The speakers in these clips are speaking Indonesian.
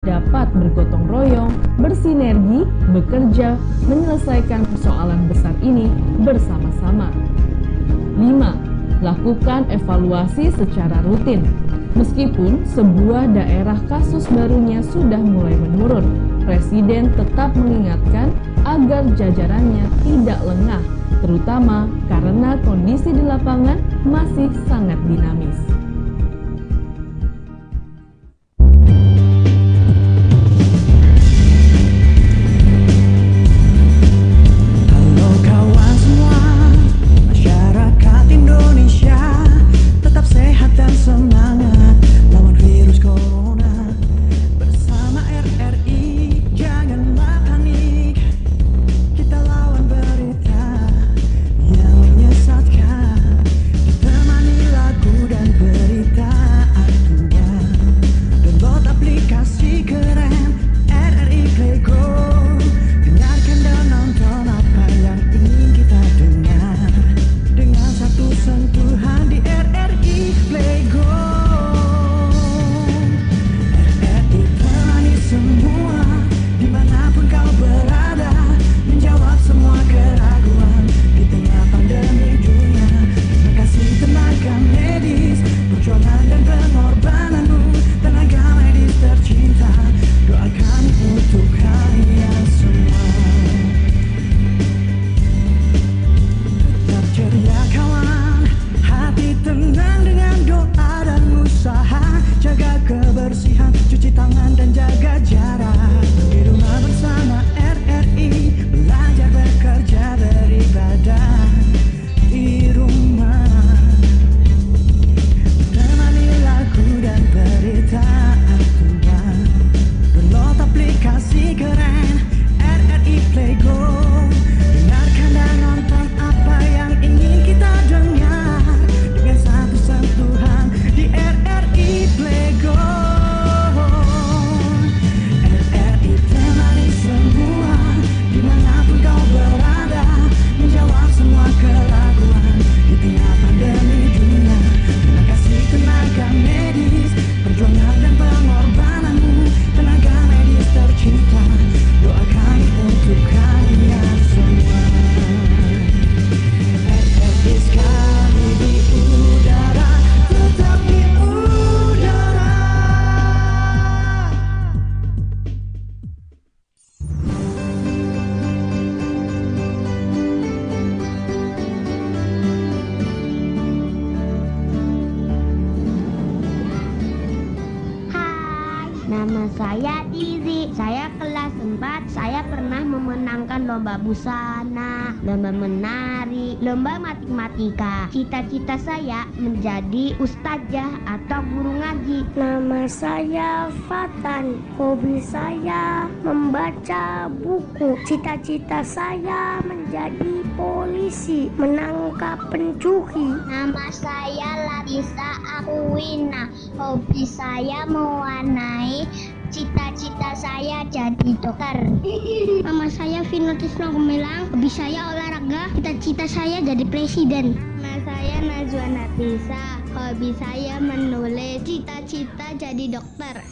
dapat bergotong royong, bersinergi, bekerja, menyelesaikan persoalan besar ini bersama-sama. 5. Lakukan evaluasi secara rutin. Meskipun sebuah daerah kasus barunya sudah mulai menurun, Presiden tetap mengingatkan agar jajarannya tidak lengah, terutama karena kondisi di lapangan masih sangat dinamis. Nama saya Tizi, saya kelas 4, saya pernah memenangkan lomba busana, lomba menari, lomba matematika. Cita-cita saya menjadi ustazah atau guru ngaji. Nama saya Fatan, hobi saya membaca buku. Cita-cita saya menjadi polisi, menangkap pencuri. Nama saya Larissa Akwina, hobi saya mewarnai, cita-cita saya jadi dokter. Nama saya Vino Tisno Gumilang, hobi saya olahraga, cita-cita saya jadi presiden. Nama saya Najwa Natisa, hobi saya menulis, cita-cita jadi dokter.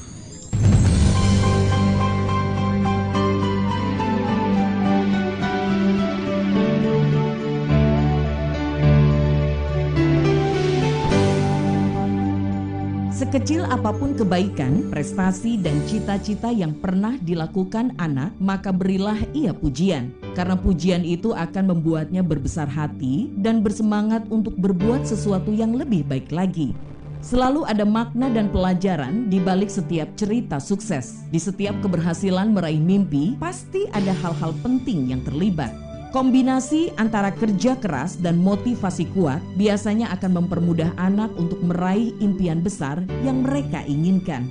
Sekecil apapun kebaikan, prestasi, dan cita-cita yang pernah dilakukan anak, maka berilah ia pujian. Karena pujian itu akan membuatnya berbesar hati dan bersemangat untuk berbuat sesuatu yang lebih baik lagi. Selalu ada makna dan pelajaran di balik setiap cerita sukses. Di setiap keberhasilan meraih mimpi, pasti ada hal-hal penting yang terlibat. Kombinasi antara kerja keras dan motivasi kuat biasanya akan mempermudah anak untuk meraih impian besar yang mereka inginkan.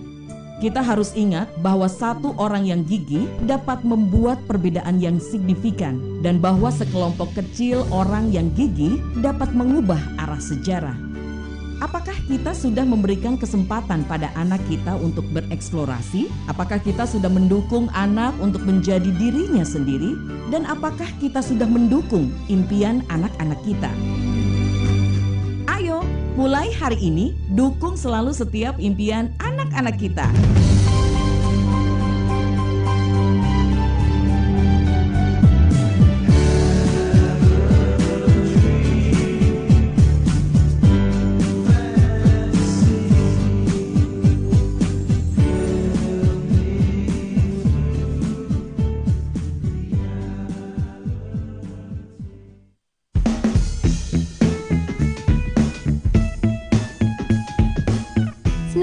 Kita harus ingat bahwa satu orang yang gigih dapat membuat perbedaan yang signifikan, dan bahwa sekelompok kecil orang yang gigih dapat mengubah arah sejarah. Apakah kita sudah memberikan kesempatan pada anak kita untuk bereksplorasi? Apakah kita sudah mendukung anak untuk menjadi dirinya sendiri? Dan apakah kita sudah mendukung impian anak-anak kita? Ayo, mulai hari ini, dukung selalu setiap impian anak-anak kita.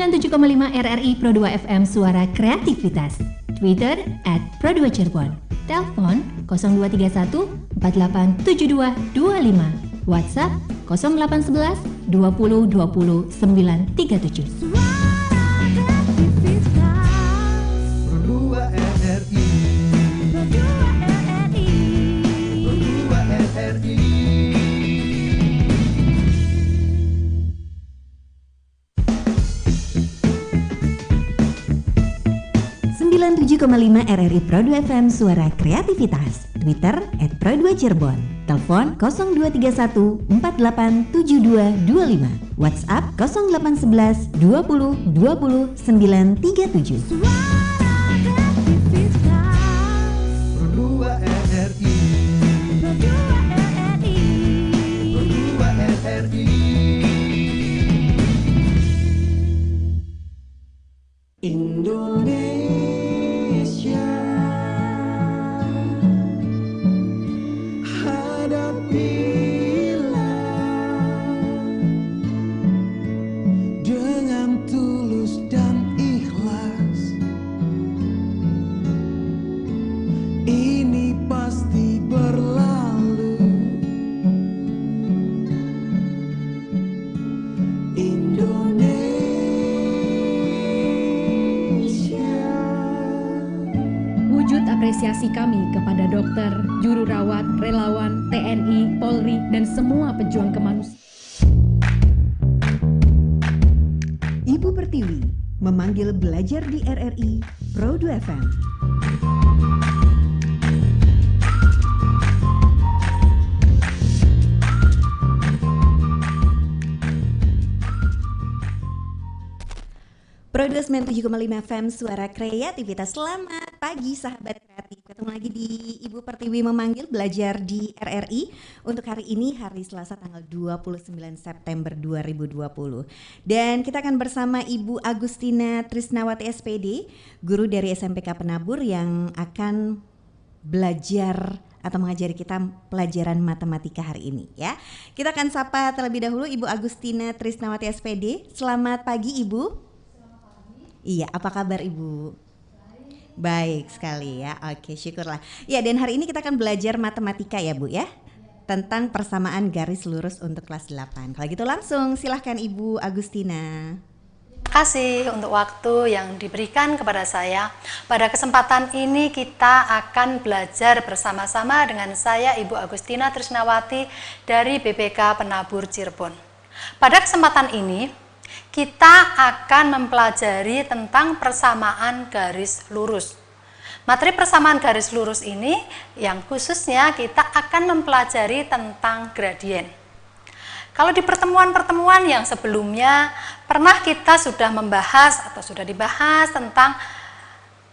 97,5 RRI Pro 2 FM Suara Kreativitas. Twitter @Pro2Cirebon. Telepon 0231 487225. WhatsApp 0811 20 20 937. Pro 2 RRI. Pro 2 RRI. 97,5 RRI Pro 2 FM Suara Kreativitas. Twitter @Pro2Cirebon. Telepon 0231 487225. WhatsApp 0811 20 20 937. Pro 2 RRI. Pro 2 RRI. Indonesia, hadapilah dengan tulus dan ikhlas. Ini pasti berlalu. Indonesia. Wujud apresiasi kami kepada dokter, juru rawat, relawan, TNI, Polri, dan semua pejuang kemanusiaan. Ibu Pertiwi memanggil belajar di RRI Pro 2 FM. Pro 2 97,5 FM Suara Kreativitas. Selamat pagi sahabat kreatif. Ketemu lagi di Ibu Pertiwi memanggil belajar di RRI. Untuk hari ini hari Selasa tanggal 29 September 2020. Dan kita akan bersama Ibu Agustina Trisnawati SPD, guru dari SMPK Penabur yang akan belajar atau mengajari kita pelajaran matematika hari ini ya. Kita akan sapa terlebih dahulu Ibu Agustina Trisnawati SPD. Selamat pagi Ibu. Iya, apa kabar Ibu? Baik sekali ya, oke syukurlah. Ya, dan hari ini kita akan belajar matematika ya Bu ya, tentang persamaan garis lurus untuk kelas 8. Kalau gitu langsung silahkan Ibu Agustina. Terima kasih untuk waktu yang diberikan kepada saya. Pada kesempatan ini kita akan belajar bersama-sama dengan saya Ibu Agustina Trisnawati dari BPK Penabur Cirebon. Pada kesempatan ini kita akan mempelajari tentang persamaan garis lurus. Materi persamaan garis lurus ini yang khususnya kita akan mempelajari tentang gradien. Kalau di pertemuan-pertemuan yang sebelumnya pernah kita sudah membahas atau sudah dibahas tentang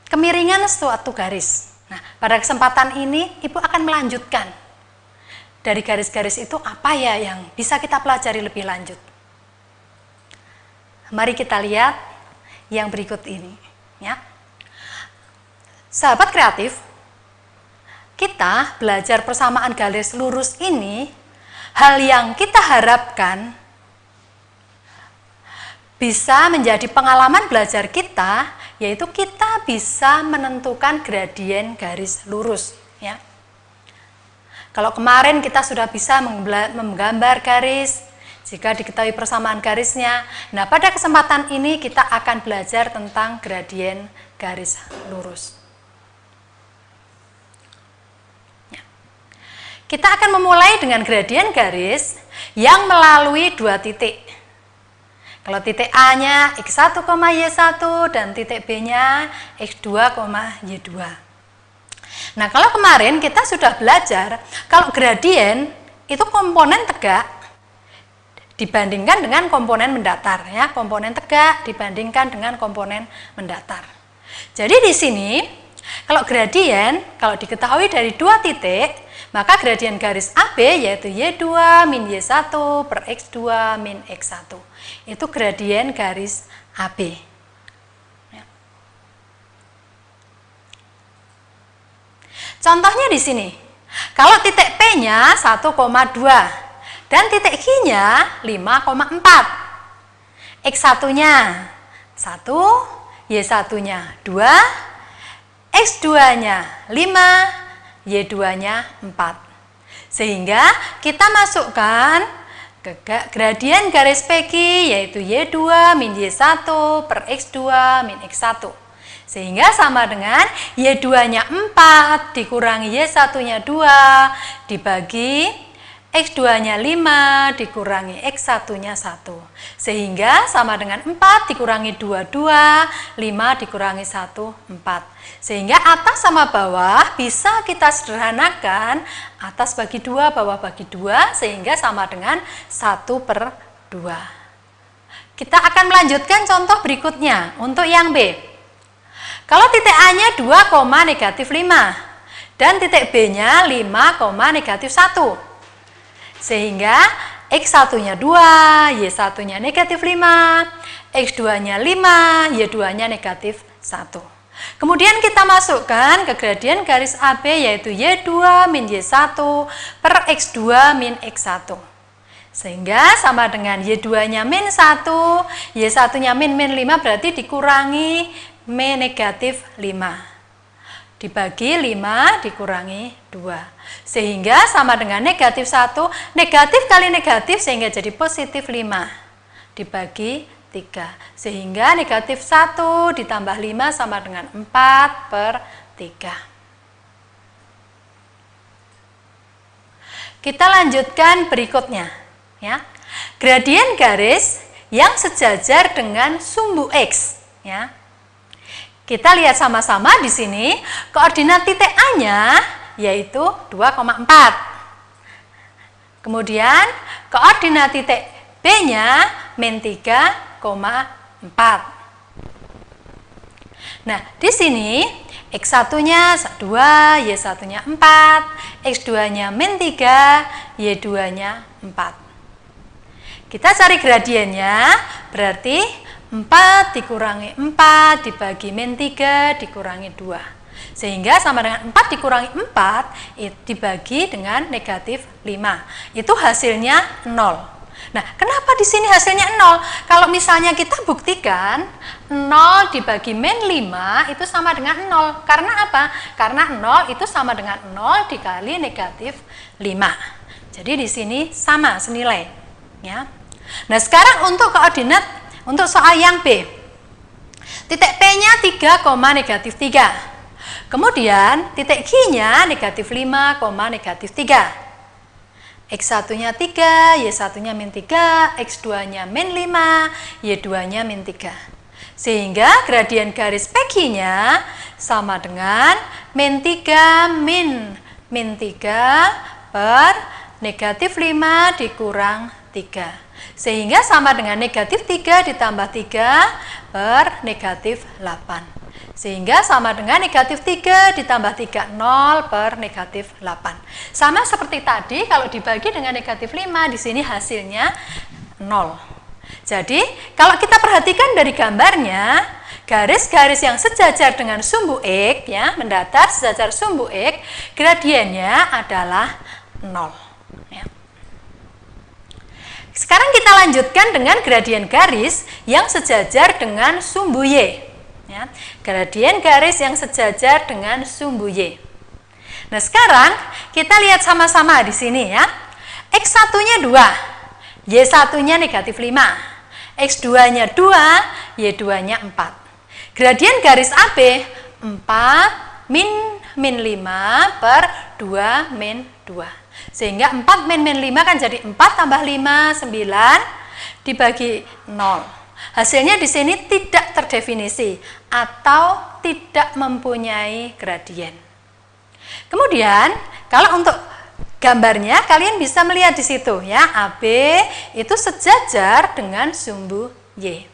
kemiringan suatu garis. Nah, pada kesempatan ini Ibu akan melanjutkan. Dari garis-garis itu apa ya yang bisa kita pelajari lebih lanjut? Mari kita lihat yang berikut ini ya. Sahabat kreatif, kita belajar persamaan garis lurus ini, hal yang kita harapkan bisa menjadi pengalaman belajar kita, yaitu kita bisa menentukan gradien garis lurus ya. Kalau kemarin kita sudah bisa menggambar garis, jika diketahui persamaan garisnya. Nah, pada kesempatan ini kita akan belajar tentang gradien garis lurus. Ya. Kita akan memulai dengan gradien garis yang melalui dua titik. Kalau titik A-nya X1, Y1 dan titik B-nya X2, Y2. Nah, kalau kemarin kita sudah belajar kalau gradien itu komponen tegak dibandingkan dengan komponen mendatar ya, komponen tegak dibandingkan dengan komponen mendatar. Jadi di sini kalau gradien kalau diketahui dari dua titik, maka gradien garis AB yaitu Y2 min Y1 per X2 min X1. Itu gradien garis AB. Ya. Contohnya di sini. Kalau titik P-nya 1,2 dan titik Q-nya 5,4. X1-nya 1, Y1-nya 2, X2-nya 5, Y2-nya 4. Sehingga kita masukkan ke gradien garis PQ yaitu Y2 min Y1 per X2 min X1. Sehingga sama dengan Y2-nya 4 dikurangi Y1-nya 2 dibagi X2-nya 5 dikurangi X1-nya 1. Sehingga sama dengan 4 dikurangi 2, 5 dikurangi 1, 4. Sehingga atas sama bawah bisa kita sederhanakan, atas bagi 2, bawah bagi 2, sehingga sama dengan 1/2. Kita akan melanjutkan contoh berikutnya untuk yang B. Kalau titik A-nya 2, -5 dan titik B-nya 5, -1. Sehingga X1-nya 2, Y1-nya -5, X2-nya 5, Y2-nya -1. Kemudian kita masukkan ke gradien garis AB yaitu Y2 min Y1 per X2 min X1. Sehingga sama dengan Y2-nya min 1, Y1-nya min 5 berarti dikurangi min -5. Dibagi 5 dikurangi 2. Sehingga sama dengan -1, negatif kali negatif sehingga jadi positif 5. Dibagi 3. Sehingga -1 ditambah 5 sama dengan 4/3. Kita lanjutkan berikutnya. Ya. Gradien garis yang sejajar dengan sumbu X. Ya. Kita lihat sama-sama di sini, koordinat titik A-nya yaitu 2,4. Kemudian koordinat titik B-nya min 3,4. Nah, di sini X1-nya 2, Y1-nya 4, X2-nya min 3, Y2-nya 4. Kita cari gradiennya, berarti 4 dikurangi 4 dibagi min 3 dikurangi 2. Sehingga sama dengan 4 dikurangi 4 dibagi dengan -5. Itu hasilnya 0. Nah, kenapa di sini hasilnya 0? Kalau misalnya kita buktikan 0 dibagi min 5 itu sama dengan 0. Karena apa? Karena 0 itu sama dengan 0 dikali -5. Jadi di sini sama senilai. Ya. Nah, sekarang untuk koordinat untuk soal yang B, titik P-nya 3,-3. Kemudian titik Q-nya -5, -3. X1-nya 3, Y1-nya min 3, X2-nya min 5, Y2-nya min 3. Sehingga gradien garis PQ-nya sama dengan min 3 min 3 per -5 dikurang 3. Sehingga sama dengan -3 ditambah 3 per -8. Sehingga sama dengan -3 ditambah 3, 0 per -8. Sama seperti tadi, kalau dibagi dengan -5, di sini hasilnya 0. Jadi, kalau kita perhatikan dari gambarnya, garis-garis yang sejajar dengan sumbu X, ya, mendatar sejajar sumbu X, gradiennya adalah 0. Ya. Sekarang kita lanjutkan dengan gradien garis yang sejajar dengan sumbu Y. Ya, gradien garis yang sejajar dengan sumbu Y. Nah, sekarang kita lihat sama-sama di sini ya. X1-nya 2, Y1-nya -5, X2-nya 2, Y2-nya 4. Gradien garis AB 4 min 5 per 2 min 2. Sehingga 4 min 5 kan jadi 4 tambah 5, 9 dibagi 0. Hasilnya di sini tidak terdefinisi atau tidak mempunyai gradien. Kemudian, kalau untuk gambarnya kalian bisa melihat di situ ya, AB itu sejajar dengan sumbu Y.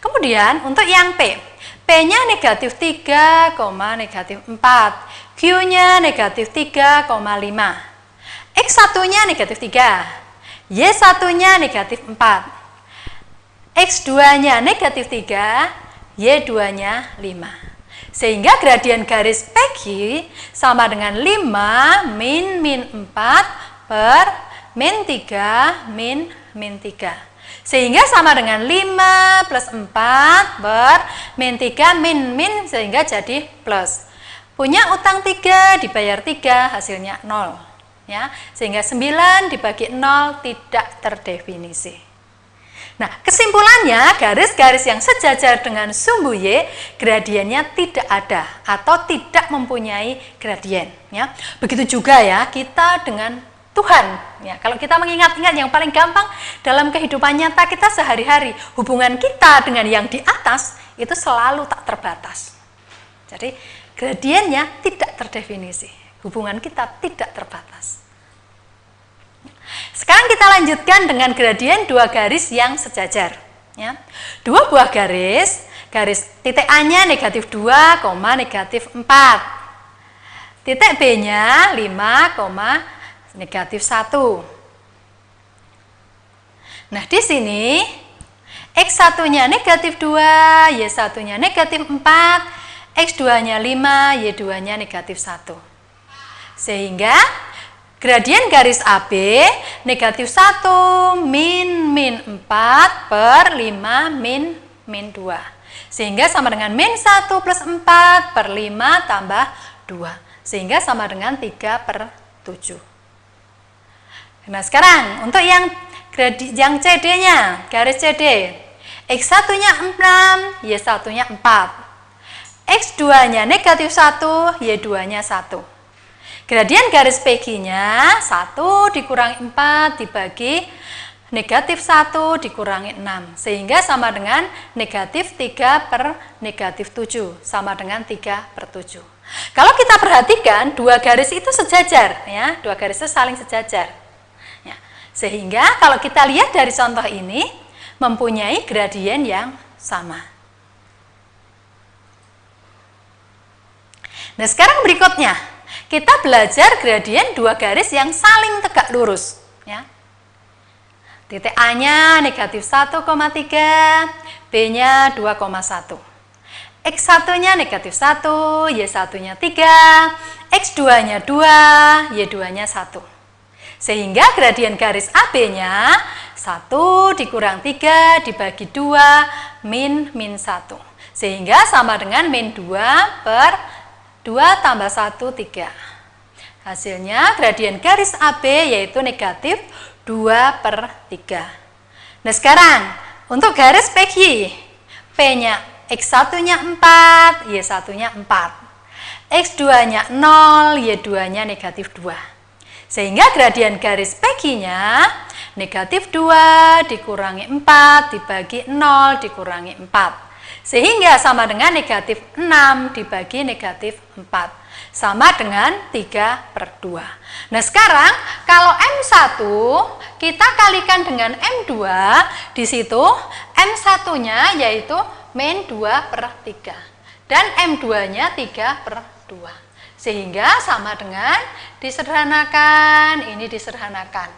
Kemudian untuk yang P, P-nya -3,-4, Q-nya -3,5. X1-nya -3, Y1-nya -4, X2-nya -3, Y2-nya 5. Sehingga gradien garis PQ sama dengan 5 min 4 per min 3 min 3. Sehingga sama dengan 5 plus 4 per min 3 min sehingga jadi plus. Punya utang 3 dibayar 3 hasilnya 0. Ya, sehingga 9 dibagi 0 tidak terdefinisi. Nah, kesimpulannya garis-garis yang sejajar dengan sumbu Y gradiennya tidak ada atau tidak mempunyai gradien. Ya, begitu juga ya kita dengan Tuhan, ya, kalau kita mengingat-ingat yang paling gampang dalam kehidupan nyata kita sehari-hari, hubungan kita dengan yang di atas itu selalu tak terbatas. Jadi gradiennya tidak terdefinisi, hubungan kita tidak terbatas. Sekarang kita lanjutkan dengan gradien dua garis yang sejajar. Ya. Dua buah garis titik A-nya negatif 2, negatif 4. Titik B-nya 5, negatif 1. Nah, di sini X1-nya negatif 2, Y1-nya negatif 4, X2-nya 5, Y2-nya negatif 1. Sehingga gradien garis AB negatif 1 min 4 per 5 min 2. Sehingga sama dengan min 1 plus 4 per 5 tambah 2. Sehingga sama dengan 3 per 7. Nah, sekarang untuk yang CD-nya, garis CD, X1-nya 6, Y1-nya 4. X2-nya negatif 1, Y2-nya 1. Gradien garis PQ-nya 1 dikurangi 4 dibagi negatif 1 dikurangi 6. Sehingga sama dengan negatif 3 per negatif 7, sama dengan 3 per 7. Kalau kita perhatikan, dua garis itu sejajar, ya, dua garis itu saling sejajar. Sehingga kalau kita lihat dari contoh ini mempunyai gradien yang sama. Nah, sekarang berikutnya kita belajar gradien dua garis yang saling tegak lurus. Ya. Titik A-nya negatif 1,3, B-nya 2,1. X1-nya negatif 1, Y1-nya 3, X2-nya 2, Y2-nya 1. Sehingga gradien garis AB-nya 1 dikurang 3 dibagi 2 min 1. Sehingga sama dengan min 2 per 2 tambah 1, 3. Hasilnya gradien garis AB yaitu negatif 2 per 3. Nah, sekarang untuk garis PQ, P-nya X1-nya 4, Y1-nya 4. X2-nya 0, Y2-nya negatif 2. Sehingga gradien garis PQ-nya negatif 2 dikurangi 4 dibagi 0 dikurangi 4. Sehingga sama dengan negatif 6 dibagi negatif 4. Sama dengan 3 per 2. Nah, sekarang kalau M1 kita kalikan dengan M2, di situ M1-nya yaitu min 2 per 3. Dan M2-nya 3 per 2. Sehingga sama dengan disederhanakan, ini disederhanakan.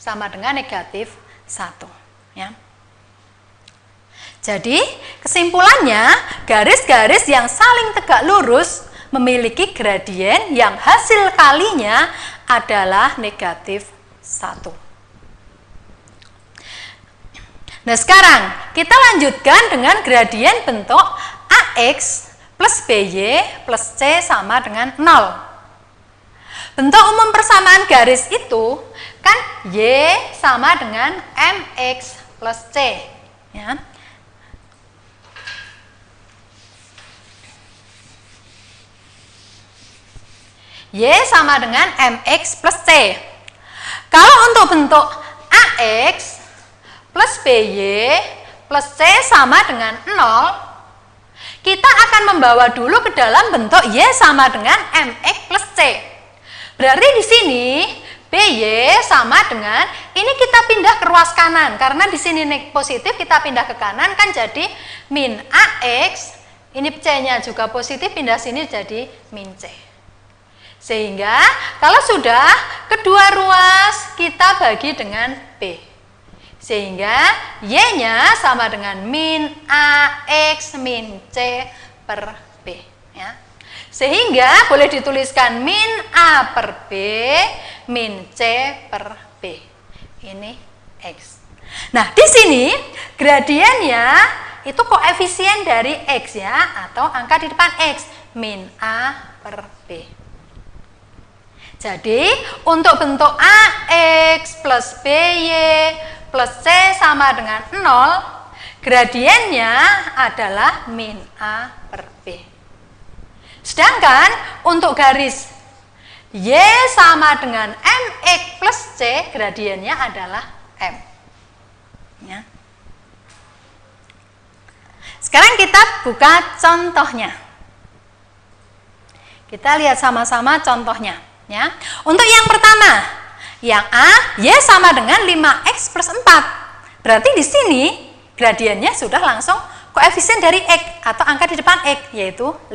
Sama dengan negatif 1. Ya. Jadi, kesimpulannya, garis-garis yang saling tegak lurus memiliki gradien yang hasil kalinya adalah negatif 1. Nah, sekarang kita lanjutkan dengan gradien bentuk AX plus BY plus C sama dengan 0. Bentuk umum persamaan garis itu kan Y sama dengan MX plus C. Ya. Y sama dengan MX plus C. Kalau untuk bentuk AX plus BY plus C sama dengan 0, kita akan membawa dulu ke dalam bentuk Y sama dengan MX plus C. Berarti di sini BY sama dengan, ini kita pindah ke ruas kanan. Karena di sini positif, kita pindah ke kanan kan jadi min AX. Ini C-nya juga positif, pindah sini jadi min C. Sehingga kalau sudah kedua ruas kita bagi dengan B. Sehingga Y-nya sama dengan min AX min C per B. Ya. Sehingga boleh dituliskan min A per B min C per B. Ini X. Nah, di sini gradiennya itu koefisien dari X ya, atau angka di depan X, min A per B. Jadi, untuk bentuk AX plus BY plus C sama dengan 0, gradiennya adalah min A per B. Sedangkan untuk garis Y sama dengan MX plus C, gradiennya adalah M. Ya. Sekarang kita buka contohnya. Kita lihat sama-sama contohnya. Ya. Untuk yang pertama, yang A, Y sama dengan 5X plus 4. Berarti di sini gradiennya sudah langsung koefisien dari X atau angka di depan X, yaitu 5.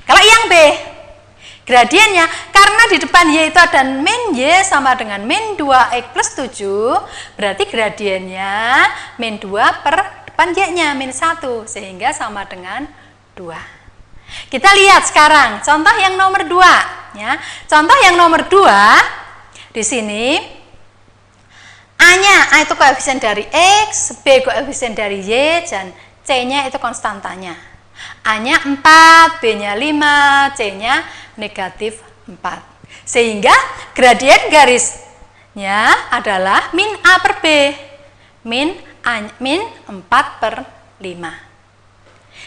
Kalau yang B, gradiennya karena di depan Y itu ada min Y sama dengan min 2X plus 7, berarti gradiennya min 2 per depan Y-nya, min 1, sehingga sama dengan 2. Kita lihat sekarang contoh yang nomor 2 ya. Contoh yang nomor 2 di sini A-nya, A itu koefisien dari X, B koefisien dari Y, dan C-nya itu konstantanya. A-nya 4, B-nya 5, C-nya negatif 4. Sehingga gradien garisnya adalah min A per B, min 4 per 5.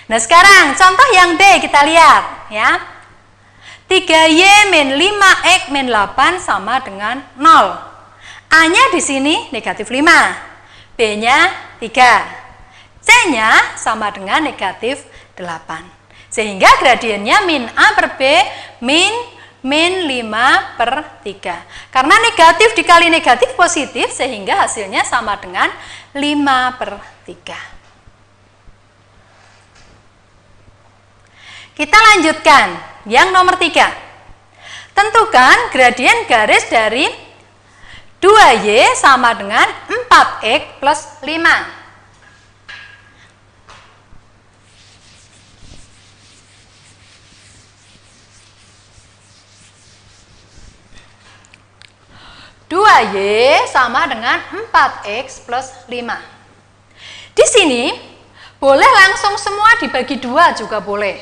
Nah, sekarang contoh yang B kita lihat ya. 3Y min 5X min 8 sama dengan 0. A-nya di sini negatif 5, B-nya 3, C-nya sama dengan negatif 8. Sehingga gradiennya min A per B min 5 per 3. Karena negatif dikali negatif positif, sehingga hasilnya sama dengan 5 per 3. Kita lanjutkan yang nomor 3. Tentukan gradien garis dari 2Y sama dengan 4X plus 5. Y sama dengan 4X plus 5. Di sini boleh langsung semua dibagi 2 juga boleh.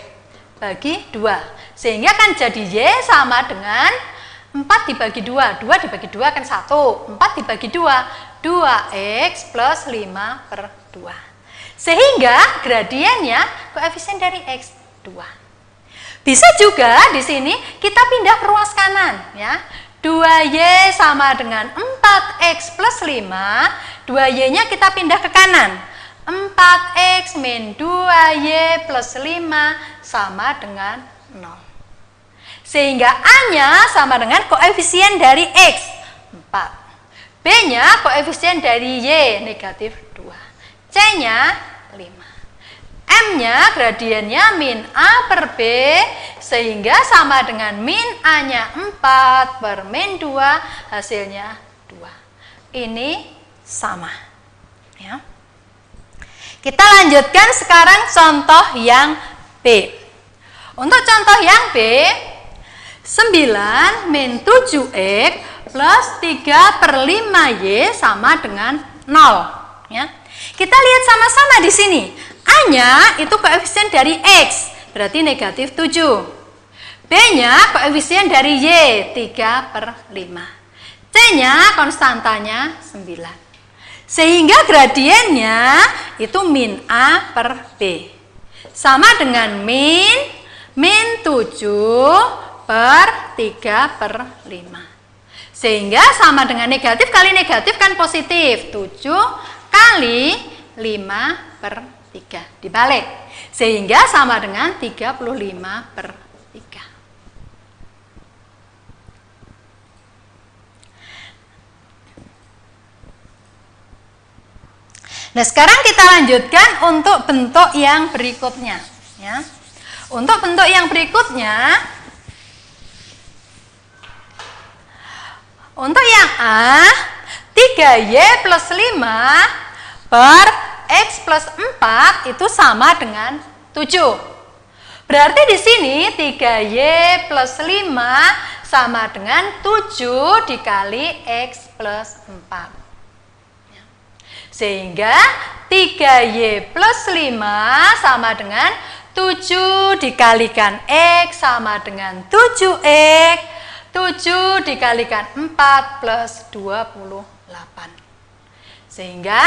Bagi 2. Sehingga kan jadi Y sama dengan 4 dibagi 2. 2 dibagi 2 kan 1. 4 dibagi 2. 2X plus 5 per 2. Sehingga gradiennya koefisien dari X 2. Bisa juga di sini kita pindah ke ruas kanan ya. 2Y sama dengan 4X plus 5. 2Y-nya kita pindah ke kanan. 4X min 2Y plus 5 sama dengan 0. Sehingga A-nya sama dengan koefisien dari X, 4. B-nya koefisien dari Y, negatif 2. C-nya 5. M-nya gradiennya min A per B, sehingga sama dengan min A-nya 4 per min 2, hasilnya 2. Ini sama. Ya. Kita lanjutkan sekarang contoh yang B. Untuk contoh yang B, 9 min 7X plus 3 per 5Y sama dengan 0. Ya. Kita lihat sama-sama di sini. A-nya itu koefisien dari X, berarti negatif 7. B-nya koefisien dari Y, 3 per 5. C-nya konstantanya 9. Sehingga gradiennya itu min A per B. Sama dengan min 7 per 3 per 5. Sehingga sama dengan negatif kali negatif kan positif. 7 kali 5 per 3. Dibalik. Sehingga sama dengan 35 per 3. Nah, sekarang kita lanjutkan untuk bentuk yang berikutnya. Ya. Untuk bentuk yang berikutnya, untuk yang A, 3Y plus 5 per X plus 4 itu sama dengan 7. Berarti di sini 3Y plus 5 sama dengan 7 dikali X plus 4. Sehingga 3Y plus 5 sama dengan 7 dikalikan X sama dengan 7X. 7 dikalikan 4 plus 28. Sehingga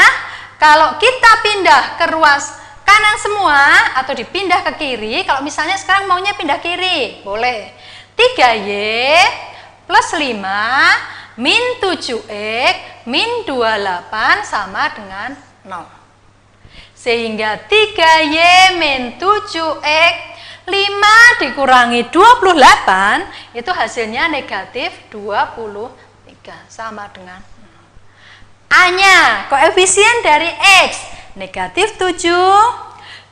kalau kita pindah ke ruas kanan semua atau dipindah ke kiri, kalau misalnya sekarang maunya pindah kiri, boleh. 3Y plus 5 min 7X min 28 sama dengan 0. Sehingga 3Y min 7X 5 dikurangi 28 itu hasilnya negatif 23 sama dengan 0. A-nya koefisien dari X negatif 7,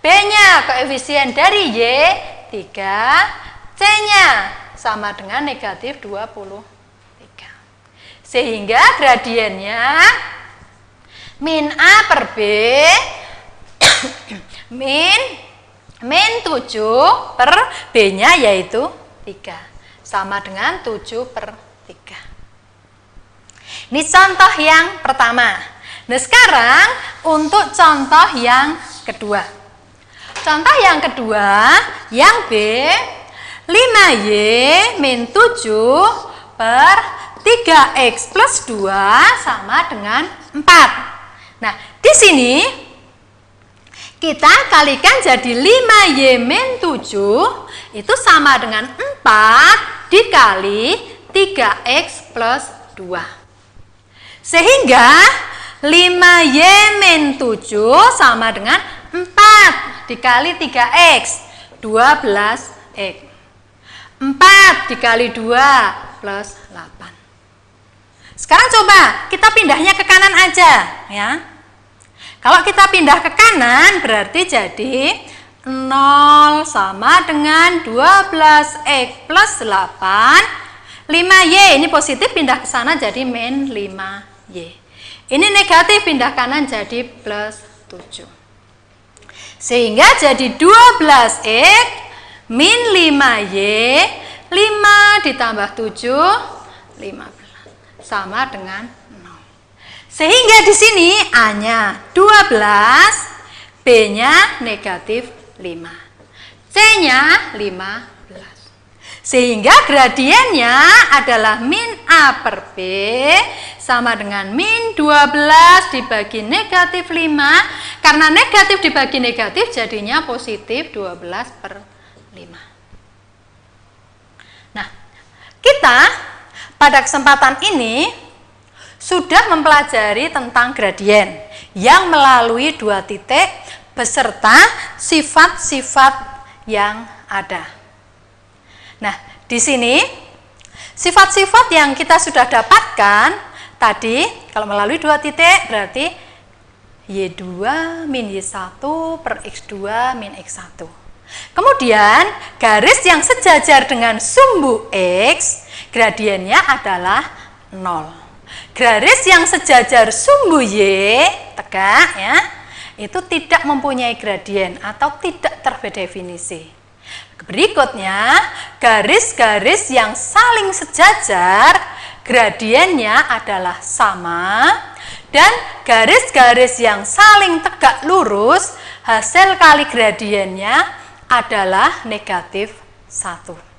B-nya koefisien dari Y 3, C-nya sama dengan negatif 23. Sehingga gradiennya min A per B min 7 per B-nya yaitu 3 sama dengan 7 per 3. Ini contoh yang pertama. Nah sekarang untuk contoh yang kedua. Contoh yang kedua, yang B, 5Y min 7 per 3X plus 2 sama dengan 4. Nah di sini kita kalikan jadi 5Y min 7 itu sama dengan 4 dikali 3X plus 2. Sehingga 5Y min 7 sama dengan 4 dikali 3X, 12X. 4 dikali 2 plus 8. Sekarang coba kita pindahnya ke kanan aja ya. Kalau kita pindah ke kanan berarti jadi 0 sama dengan 12X plus 8. 5Y ini positif pindah ke sana jadi min 5Y. Ini negatif pindah kanan jadi plus 7. Sehingga jadi 12X min 5Y 5 ditambah 7 15 sama dengan 0. Sehingga di sini A-nya 12, B-nya negatif 5, C-nya 15. Sehingga gradiennya adalah min A per B sama dengan min 12 dibagi negatif 5. Karena negatif dibagi negatif jadinya positif 12 per 5. Nah, kita pada kesempatan ini sudah mempelajari tentang gradien yang melalui 2 titik beserta sifat-sifat yang ada. Nah, di sini sifat-sifat yang kita sudah dapatkan tadi kalau melalui 2 titik berarti Y2 min Y1 per X2 min X1. Kemudian garis yang sejajar dengan sumbu X gradiennya adalah 0. Garis yang sejajar sumbu Y tegak ya, itu tidak mempunyai gradien atau tidak terdefinisi. Berikutnya, garis-garis yang saling sejajar gradiennya adalah sama dan garis-garis yang saling tegak lurus hasil kali gradiennya adalah negatif 1.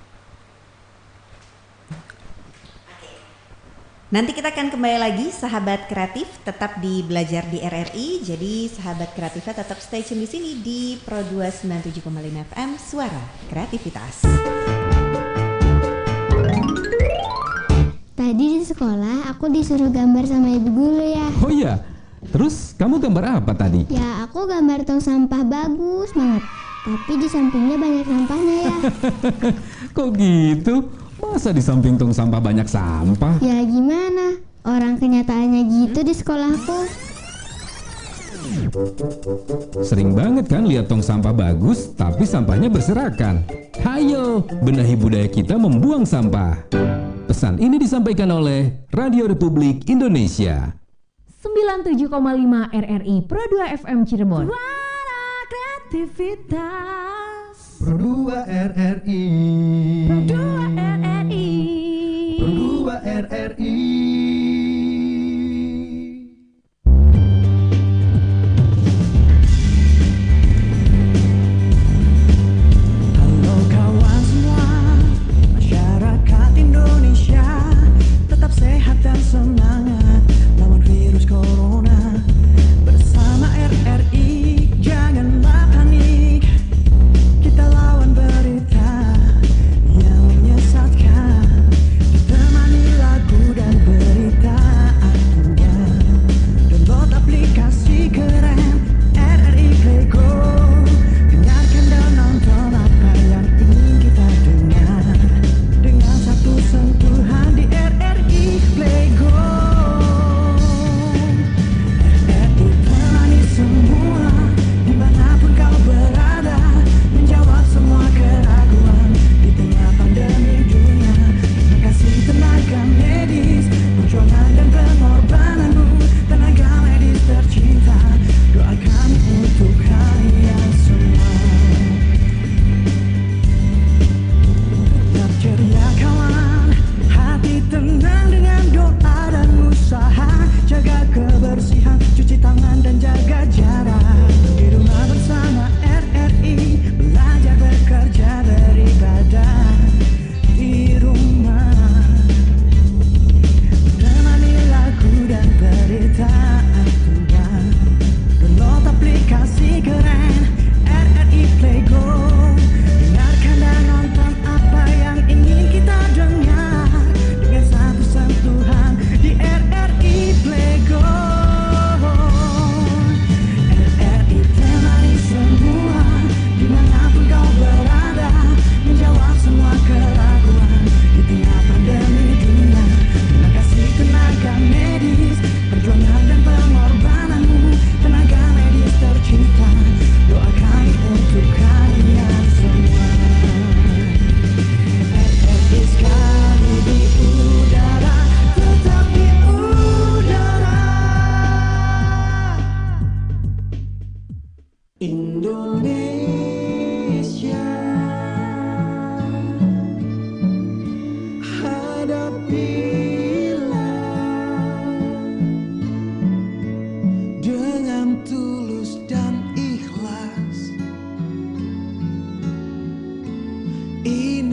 Nanti kita akan kembali lagi sahabat kreatif tetap di belajar di RRI. Jadi sahabat kreatifnya tetap stay tune di sini di Pro 297,5 FM Suara Kreativitas. Tadi di sekolah aku disuruh gambar sama ibu guru ya. Oh iya, terus kamu gambar apa tadi? Ya aku gambar tong sampah bagus banget. Tapi di sampingnya banyak sampahnya ya. Kok gitu? Masa di samping tong sampah banyak sampah? Ya gimana? Orang kenyataannya gitu di sekolahku. Sering banget kan lihat tong sampah bagus, tapi sampahnya berserakan. Hayo, benahi budaya kita membuang sampah. Pesan ini disampaikan oleh Radio Republik Indonesia. 97,5 RRI Pro 2 FM Cirebon. Suara Kreativitas. Pro 2 RRI. Pro 2 RRI. Pro 2 RRI.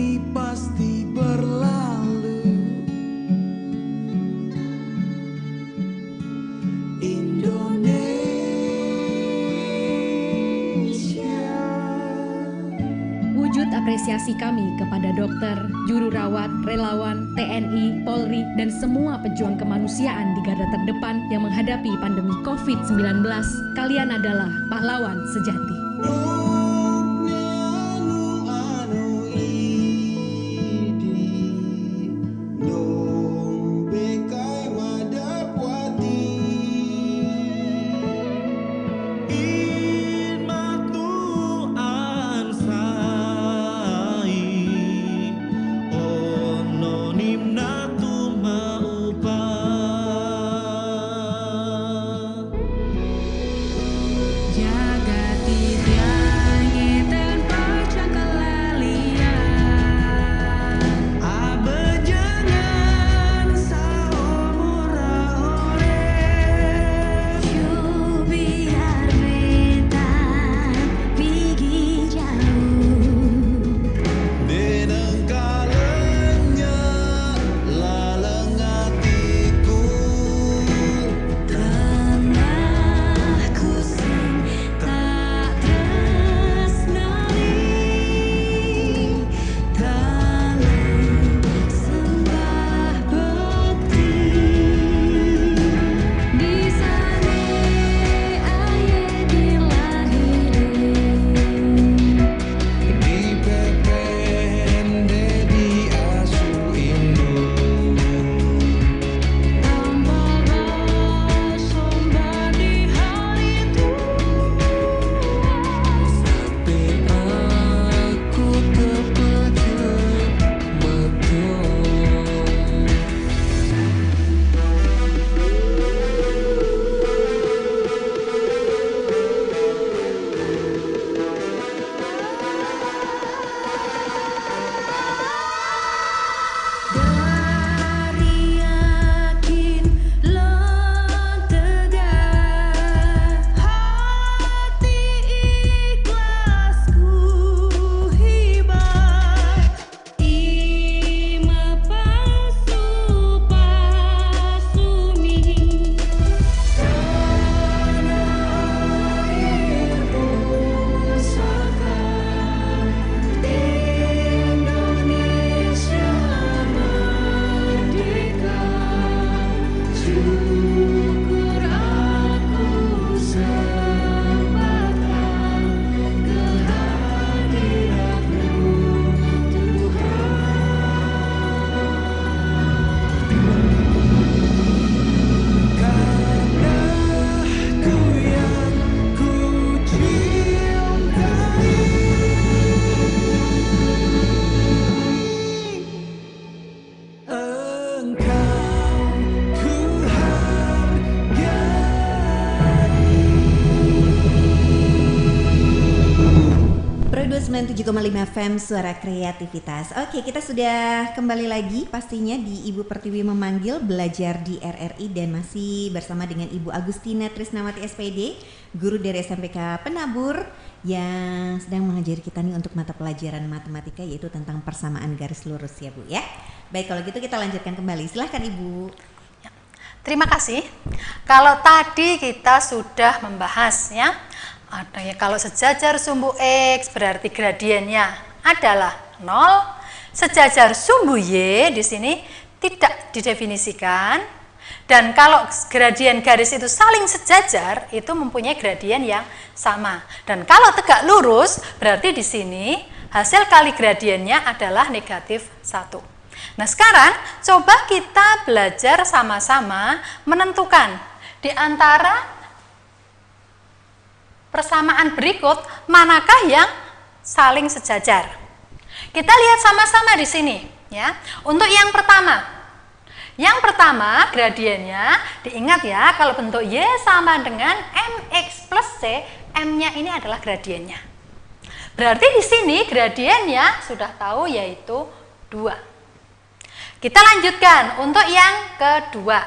ini pasti berlalu. Indonesia. Wujud apresiasi kami kepada dokter, juru rawat, relawan, TNI, Polri, dan semua pejuang kemanusiaan di garda terdepan yang menghadapi pandemi COVID-19. Kalian adalah pahlawan sejati. Pro 97,5 FM Suara Kreativitas. Oke, kita sudah kembali lagi pastinya di Ibu Pertiwi Memanggil Belajar di RRI dan masih bersama dengan Ibu Agustina Trisnawati SPD, guru dari SMPK Penabur yang sedang mengajari kita nih untuk mata pelajaran matematika yaitu tentang persamaan garis lurus ya Bu ya. Baik, kalau gitu kita lanjutkan kembali. Silahkan Ibu. Terima kasih. Kalau tadi kita sudah membahas ya, adanya kalau sejajar sumbu X berarti gradiennya adalah 0. Sejajar sumbu Y di sini tidak didefinisikan. Dan kalau gradien garis itu saling sejajar, itu mempunyai gradien yang sama. Dan kalau tegak lurus, berarti di sini hasil kali gradiennya adalah negatif 1. Nah sekarang coba kita belajar sama-sama menentukan di antara persamaan berikut manakah yang saling sejajar. Kita lihat sama-sama di sini ya. Untuk yang pertama gradiennya diingat ya, kalau bentuk Y sama dengan MX plus C, M-nya ini adalah gradiennya. Berarti di sini gradiennya sudah tahu yaitu 2. Kita lanjutkan untuk yang kedua.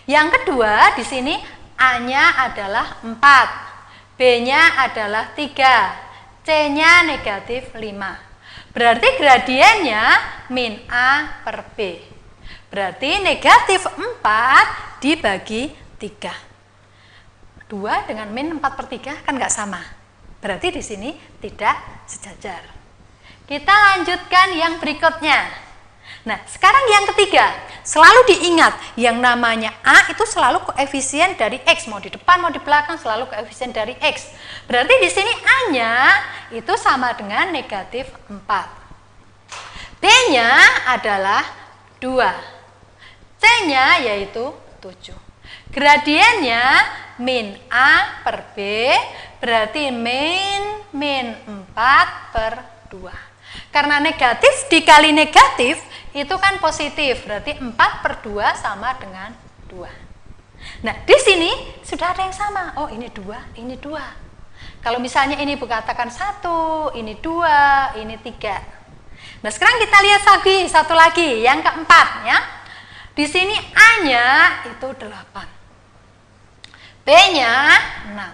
Yang kedua di sini A-nya adalah 4. B-nya adalah 3, C-nya negatif 5. Berarti gradiennya min A per B. Berarti negatif 4 dibagi 3. 2 dengan min 4 per 3 kan nggak sama. Berarti di sini tidak sejajar. Kita lanjutkan yang berikutnya. Nah, sekarang yang ketiga, selalu diingat yang namanya A itu selalu koefisien dari X, mau di depan mau di belakang selalu koefisien dari X. Berarti di sini A-nya itu sama dengan negatif 4. B-nya adalah 2. C-nya yaitu 7. Gradiennya min A per B berarti min 4 per 2. Karena negatif dikali negatif itu kan positif, berarti 4 per 2 sama dengan 2. Nah, di sini sudah ada yang sama. Oh, ini 2, ini 2. Kalau misalnya ini katakan 1, ini 2, ini 3. Nah, sekarang kita lihat satu lagi, yang keempat ya. Di sini A-nya itu 8. B-nya 6.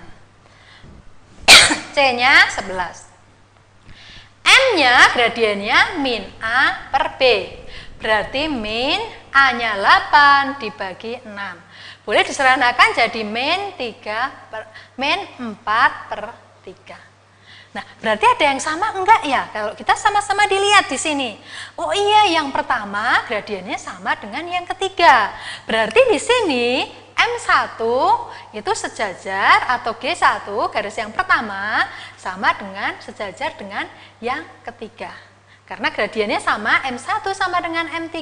C-nya 11. M-nya gradiennya min A per B. Berarti min A-nya 8 dibagi 6. Boleh disederhanakan jadi min 4 per 3. Nah, berarti ada yang sama enggak ya? Kalau kita sama-sama dilihat di sini. Oh iya, yang pertama gradiennya sama dengan yang ketiga. Berarti di sini M1 itu sejajar atau G1 garis yang pertama sama dengan sejajar dengan yang ketiga. Karena gradiennya sama, M1 sama dengan M3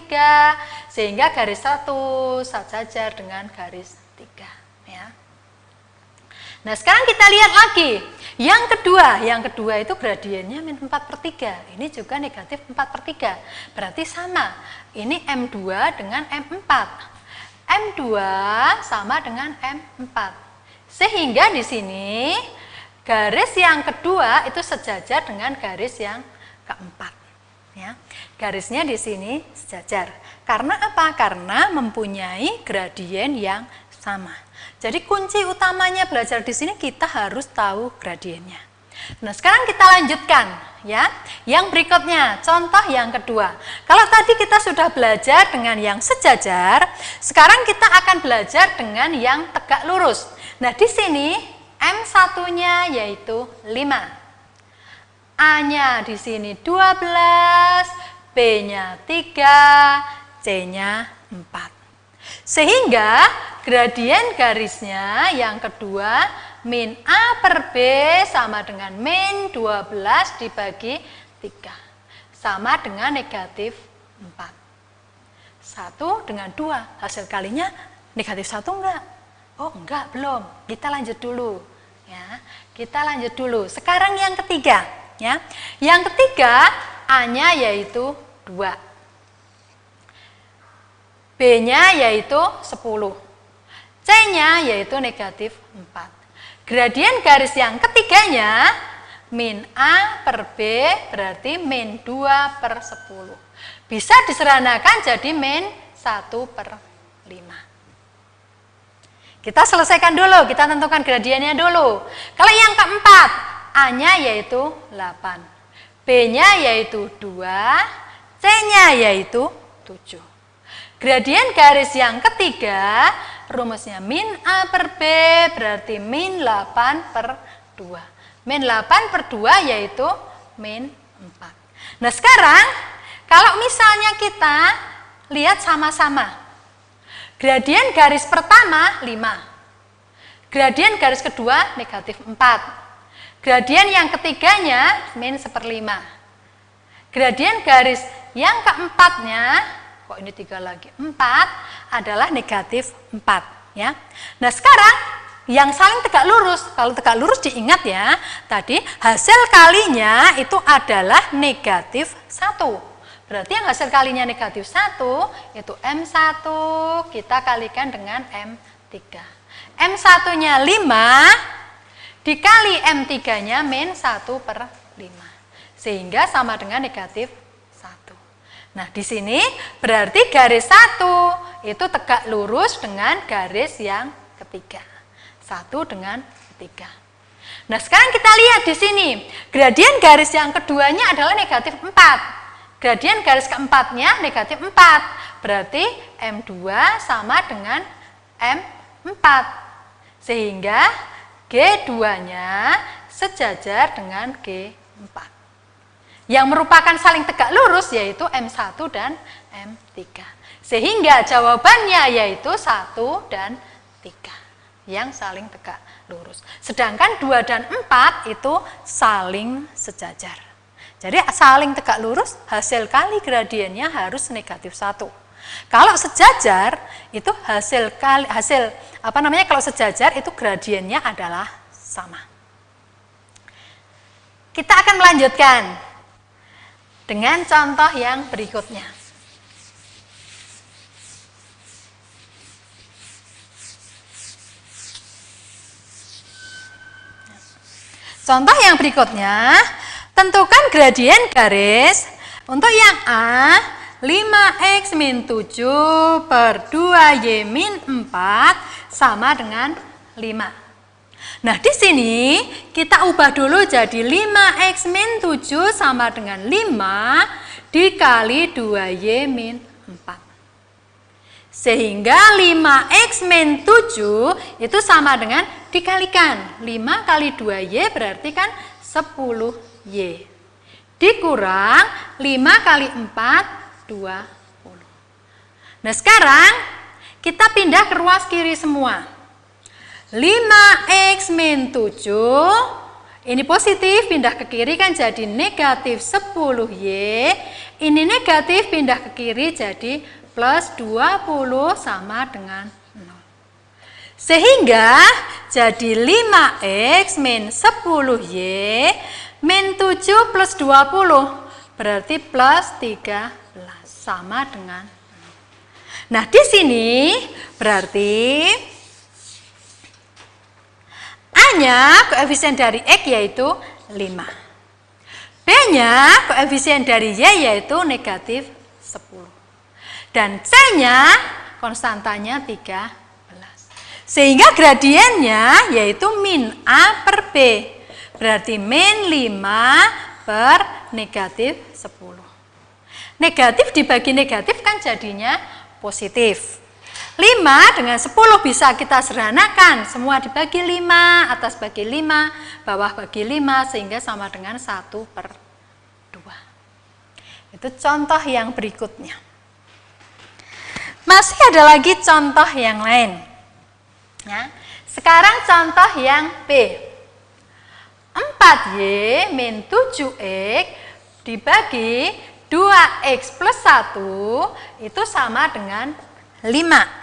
sehingga garis 1 sejajar dengan garis 3 ya. Nah, sekarang kita lihat lagi. Yang kedua itu gradiennya min 4 per 3. Ini juga negatif 4 per 3. Berarti sama. Ini M2 dengan M4. M2 sama dengan M4. Sehingga di sini garis yang kedua itu sejajar dengan garis yang keempat. Ya. Garisnya di sini sejajar. Karena apa? Karena mempunyai gradien yang sama. Jadi kunci utamanya belajar di sini kita harus tahu gradiennya. Nah, sekarang kita lanjutkan ya. Yang berikutnya, contoh yang kedua. Kalau tadi kita sudah belajar dengan yang sejajar, sekarang kita akan belajar dengan yang tegak lurus. Nah, di sini M1-nya yaitu 5. A-nya di sini 12, B-nya 3, C-nya 4. Sehingga gradien garisnya yang kedua min A per B sama dengan min 12 dibagi 3. Sama dengan negatif 4. 1 dengan 2, hasil kalinya negatif 1 enggak? Oh enggak, belum. Kita lanjut dulu. Ya, kita lanjut dulu. Sekarang yang ketiga. Ya. Yang ketiga, A-nya yaitu 2. B-nya yaitu 10. C-nya yaitu negatif 4. Gradien garis yang ketiganya, min A per B berarti min 2 per 10. Bisa disederhanakan jadi min 1 per 5. Kita selesaikan dulu, kita tentukan gradiennya dulu. Kalau yang keempat, A-nya yaitu 8, B-nya yaitu 2, C-nya yaitu 7. Gradien garis yang ketiga, rumusnya min A per B berarti min 8 per 2. Min 8 per 2 yaitu min 4. Nah, sekarang kalau misalnya kita lihat sama-sama. Gradien garis pertama 5. Gradien garis kedua negatif 4. Gradien yang ketiganya min 1/5. Gradien garis yang keempatnya, kok ini 3 lagi, 4 adalah negatif 4 ya. Nah, sekarang yang saling tegak lurus, kalau tegak lurus diingat ya, tadi hasil kalinya itu adalah negatif 1. Berarti yang hasil kalinya negatif 1 itu M1 kita kalikan dengan M3. M1-nya 5 dikali M3-nya min 1 per 5. Sehingga sama dengan negatif 1. Nah, di sini berarti garis 1 itu tegak lurus dengan garis yang ketiga. 1 dengan 3. Nah, sekarang kita lihat di sini. Gradien garis yang keduanya adalah negatif 4. Gradien garis keempatnya negatif 4. Berarti M2 sama dengan M4. Sehingga G2-nya sejajar dengan G4. Yang merupakan saling tegak lurus yaitu M1 dan M3. Sehingga jawabannya yaitu 1 dan 3 yang saling tegak lurus. Sedangkan 2 dan 4 itu saling sejajar. Jadi saling tegak lurus, hasil kali gradiennya harus negatif 1. Kalau sejajar itu kalau sejajar itu gradiennya adalah sama. Kita akan melanjutkan dengan contoh yang berikutnya. Contoh yang berikutnya, tentukan gradien garis untuk yang A 5x min 7 per 2y min 4 sama dengan 5. Nah, di sini kita ubah dulu jadi 5x min 7 sama dengan 5 dikali 2y min 4. Sehingga 5x min 7 itu sama dengan dikalikan. 5 kali 2y berarti kan 10y. Dikurang 5 kali 4, 20. Nah, sekarang kita pindah ke ruas kiri semua. 5x min 7, ini positif, pindah ke kiri kan jadi negatif 10y. Ini negatif, pindah ke kiri jadi plus 20 sama dengan 0. Sehingga jadi 5x min 10y min 7 plus 20 berarti plus 13 sama dengan 0. Nah, di sini berarti A-nya koefisien dari X yaitu 5. B-nya koefisien dari Y yaitu negatif 10. Dan C-nya konstantanya 13. Sehingga gradiennya yaitu min A per B. Berarti min 5 per negatif 10. Negatif dibagi negatif kan jadinya positif. 5 dengan 10 bisa kita sederhanakan. Semua dibagi 5, atas bagi 5, bawah bagi 5, sehingga sama dengan 1 per 2. Itu contoh yang berikutnya. Masih ada lagi contoh yang lain. Ya. Sekarang contoh yang B. 4y min 7x dibagi 2x plus 1 itu sama dengan 5.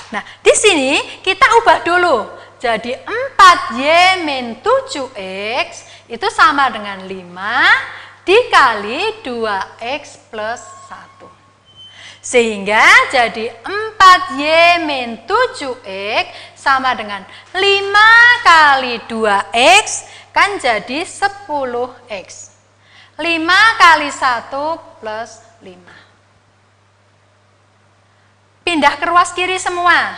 Nah, di sini kita ubah dulu. Jadi 4y min 7x itu sama dengan 5 dikali 2x plus 1. Sehingga jadi 4y min 7x sama dengan 5 kali 2x kan jadi 10x. 5 kali 1 plus 5. Pindah ke ruas kiri semua.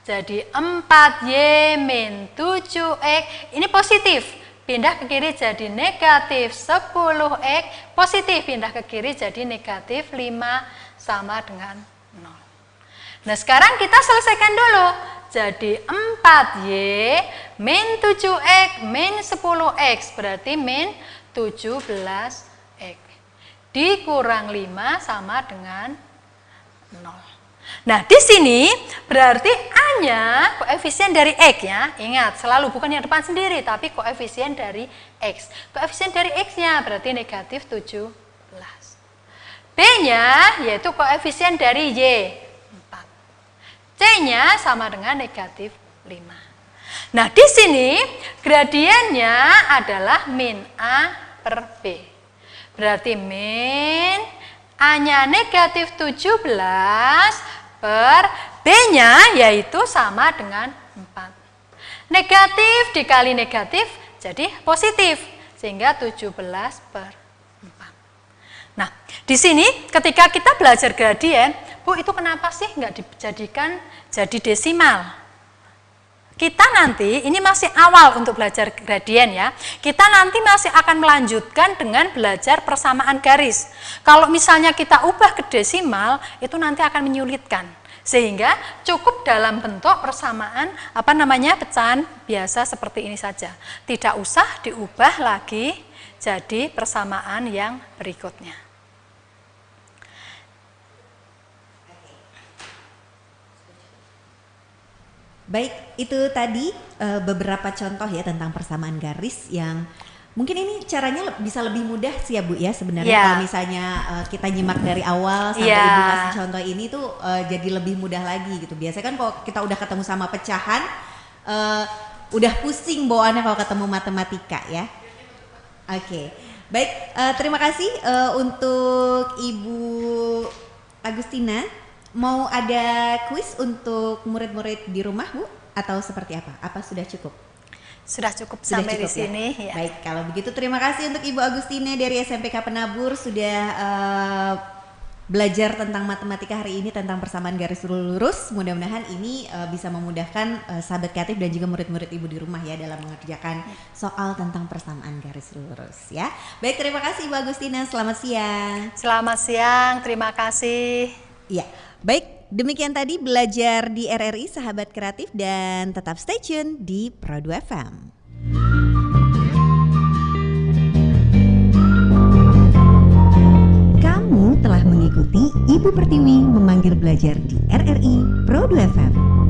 Jadi 4y min 7x ini positif. Pindah ke kiri jadi negatif 10x. Positif pindah ke kiri jadi negatif 5 sama dengan 0. Nah, sekarang kita selesaikan dulu. Jadi 4y min 7x min 10x berarti min 17x. Dikurang 5 sama dengan 0. Nah, di sini berarti A-nya koefisien dari X ya. Ingat, selalu bukan yang depan sendiri, tapi koefisien dari X. Koefisien dari X-nya berarti negatif 17. B-nya yaitu koefisien dari Y, 4. C-nya sama dengan negatif 5. Nah, di sini gradiennya adalah min A per B. Berarti min A-nya negatif 17 per B-nya yaitu sama dengan 4. Negatif dikali negatif jadi positif. Sehingga 17 per 4. Nah, di sini ketika kita belajar gradien, Bu, itu kenapa sih nggak dijadikan jadi desimal? Kita nanti, ini masih awal untuk belajar gradien ya, kita nanti masih akan melanjutkan dengan belajar persamaan garis. Kalau misalnya kita ubah ke desimal, itu nanti akan menyulitkan. Sehingga cukup dalam bentuk persamaan, pecahan biasa seperti ini saja. Tidak usah diubah lagi jadi persamaan yang berikutnya. Baik, itu tadi beberapa contoh ya tentang persamaan garis yang mungkin ini caranya bisa lebih mudah sih ya Bu ya sebenarnya. Kalau misalnya kita nyimak dari awal sampai Ibu kasih contoh ini tuh jadi lebih mudah lagi gitu. Biasanya kan kalau kita udah ketemu sama pecahan udah pusing bawaannya kalau ketemu matematika ya. Oke. Baik, terima kasih untuk Ibu Agustina. Mau ada kuis untuk murid-murid di rumah, Bu? Atau seperti apa? Apa sudah cukup? Sudah cukup sampai di sini. Ya. Baik, kalau begitu terima kasih untuk Ibu Agustina dari SMPK Penabur sudah belajar tentang matematika hari ini tentang persamaan garis lurus. Mudah-mudahan ini bisa memudahkan sahabat kreatif dan juga murid-murid Ibu di rumah ya dalam mengerjakan soal tentang persamaan garis lurus ya. Baik, terima kasih Ibu Agustina. Selamat siang. Selamat siang, terima kasih. Iya. Baik, demikian tadi belajar di RRI Sahabat Kreatif dan tetap stay tune di Pro 2 FM. Kamu telah mengikuti Ibu Pertiwi memanggil belajar di RRI Pro 2 FM.